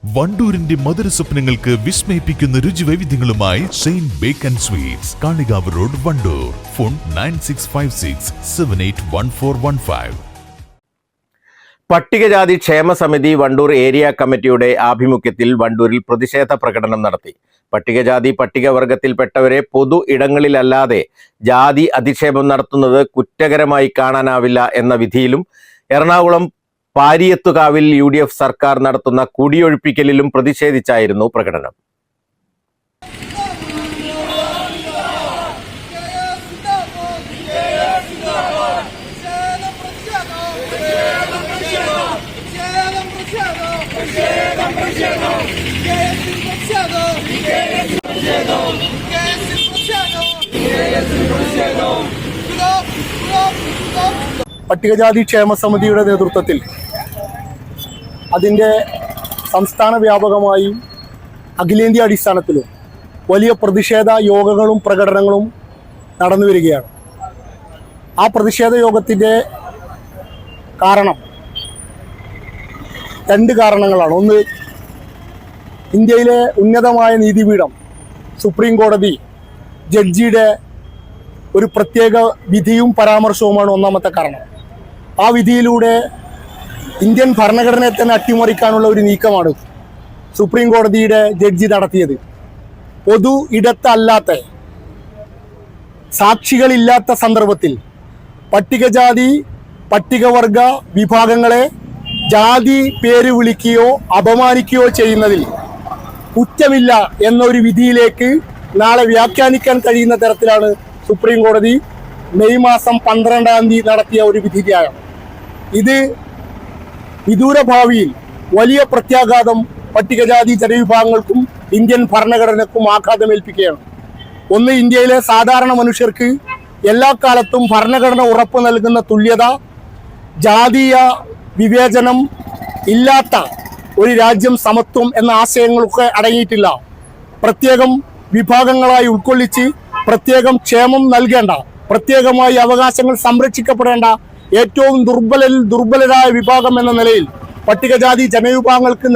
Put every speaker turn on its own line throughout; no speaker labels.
വണ്ടൂരിന്റെ മധുര സ്വപ്നങ്ങൾക്ക് വിസ്മയിപ്പിക്കുന്ന രുചിവൈവിധ്യങ്ങളുമായി saint bake and sweets, Kalikavu road, Wandoor. Phone 9656781415.
പട്ടികജാതി ക്ഷേമ സമിതി വണ്ടൂർ ഏരിയ കമ്മിറ്റിയുടെ ആഭിമുഖ്യത്തിൽ വണ്ടൂരിൽ പ്രതിഷേധ പ്രകടനം നടത്തി. പട്ടികജാതി പട്ടികവർഗത്തിൽപ്പെട്ടവരെ പൊതു ഇടങ്ങളിലല്ലാതെ ജാതി അധിക്ഷേപം നടത്തുന്നത് കുറ്റകരമായി കാണാനാവില്ല എന്ന വിധിയിലും എറണാകുളം പാരിയത്തുകാവിൽ UDF സർക്കാർ നടത്തുന്ന കുടിയൊഴിപ്പിക്കലിലും പ്രതിഷേധിച്ചായിരുന്നു പ്രകടനം.
പട്ടികജാതി ക്ഷേമ സമിതിയുടെ നേതൃത്വത്തിൽ അതിൻ്റെ സംസ്ഥാന വ്യാപകമായും അഖിലേന്ത്യാ അടിസ്ഥാനത്തിലും വലിയ പ്രതിഷേധ യോഗങ്ങളും പ്രകടനങ്ങളും നടന്നു വരികയാണ്. ആ പ്രതിഷേധ യോഗത്തിൻ്റെ കാരണം രണ്ട് കാരണങ്ങളാണ്. ഒന്ന്, ഇന്ത്യയിലെ ഉന്നതമായ നീതിപീഠം സുപ്രീം കോടതി ജഡ്ജിയുടെ ഒരു പ്രത്യേക വിധിയും പരാമർശവുമാണ് ഒന്നാമത്തെ കാരണം. ആ വിധിയിലൂടെ ഇന്ത്യൻ ഭരണഘടനയെ തന്നെ അട്ടിമറിക്കാനുള്ള ഒരു നീക്കമാണ് സുപ്രീം കോടതിയുടെ ജഡ്ജി നടത്തിയത്. പൊതു ഇടത്തല്ലാത്ത, സാക്ഷികളില്ലാത്ത സന്ദർഭത്തിൽ പട്ടികജാതി പട്ടികവർഗ വിഭാഗങ്ങളെ ജാതി പേര് വിളിക്കുകയോ അപമാനിക്കുകയോ ചെയ്യുന്നതിൽ കുറ്റമില്ല എന്നൊരു വിധിയിലേക്ക് നാളെ വ്യാഖ്യാനിക്കാൻ കഴിയുന്ന തരത്തിലാണ് സുപ്രീം കോടതി മെയ് മാസം 12-ാം തീയതി നടത്തിയ ഒരു വിധിന്യായം. ഇത് വിദൂര ഭാവിയിൽ വലിയ പ്രത്യാഘാതം പട്ടികജാതി ജനവിഭാഗങ്ങൾക്കും ഇന്ത്യൻ ഭരണഘടനയ്ക്കും ആഘാതമേൽപ്പിക്കുകയാണ്. ഒന്ന്, ഇന്ത്യയിലെ സാധാരണ മനുഷ്യർക്ക് എല്ലാ കാലത്തും ഭരണഘടന ഉറപ്പു നൽകുന്ന തുല്യത, ജാതീയ വിവേചനം ഇല്ലാത്ത ഒരു രാജ്യം, സമത്വം എന്ന ആശയങ്ങളൊക്കെ അടങ്ങിയിട്ടില്ല. പ്രത്യേകം വിഭാഗങ്ങളായി ഉൾക്കൊള്ളിച്ച് പ്രത്യേകം ക്ഷേമം നൽകേണ്ട, പ്രത്യേകമായി അവകാശങ്ങൾ സംരക്ഷിക്കപ്പെടേണ്ട ഏറ്റവും ദുർബലരായ വിഭാഗം എന്ന നിലയിൽ പട്ടികജാതി ജനവിഭാഗങ്ങൾക്ക്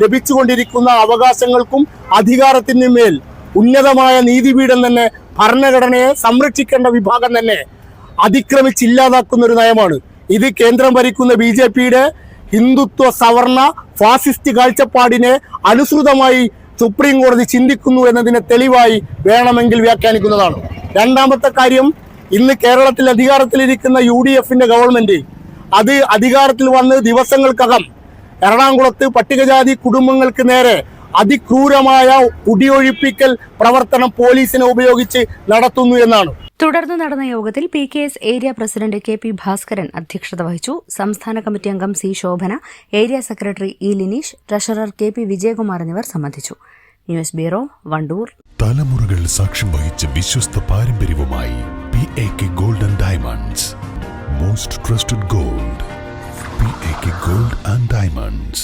ലഭിച്ചുകൊണ്ടിരിക്കുന്ന അവകാശങ്ങൾക്കും അധികാരത്തിനും മേൽ ഉന്നതമായ നീതിപീഠം തന്നെ ഭരണഘടനയെ സംരക്ഷിക്കേണ്ട വിഭാഗം തന്നെ അതിക്രമിച്ചില്ലാതാക്കുന്ന ഒരു നയമാണ് ഇത്. കേന്ദ്രം ഭരിക്കുന്ന BJPയുടെ ഹിന്ദുത്വ സവർണ ഫാസിസ്റ്റ് കാഴ്ചപ്പാടിനെ അനുസൃതമായി സുപ്രീം കോടതി ചിന്തിക്കുന്നു എന്നതിനെ തെളിവായി വേണമെങ്കിൽ വ്യാഖ്യാനിക്കുന്നതാണ്. രണ്ടാമത്തെ കാര്യം, ഇന്ന് കേരളത്തിൽ അധികാരത്തിലിരിക്കുന്ന UDFന്റെ ഗവൺമെന്റ് അത് അധികാരത്തിൽ വന്ന് ദിവസങ്ങൾക്കകം എറണാകുളത്ത് പട്ടികജാതി കുടുംബങ്ങൾക്ക് നേരെ അതിക്രൂരമായ കുടിയൊഴിപ്പിക്കൽ പ്രവർത്തനം പോലീസിനെ ഉപയോഗിച്ച് നടത്തുന്നു എന്നാണ്.
തുടർന്ന് നടന്ന യോഗത്തിൽ PKS area president KP Bhaskaran അധ്യക്ഷത വഹിച്ചു. സംസ്ഥാന കമ്മിറ്റി അംഗം C Shobhana, area secretary E Lineesh, treasurer KP Vijayakumar എന്നിവർ സംബന്ധിച്ചു. News bureau, Wandoor.
തലമുറകൾ സാക്ഷ്യം വഹിച്ച വിശ്വസ്ത പാരമ്പര്യവുമായി PAK Gold and Diamonds. Most trusted gold. PAK Gold and Diamonds.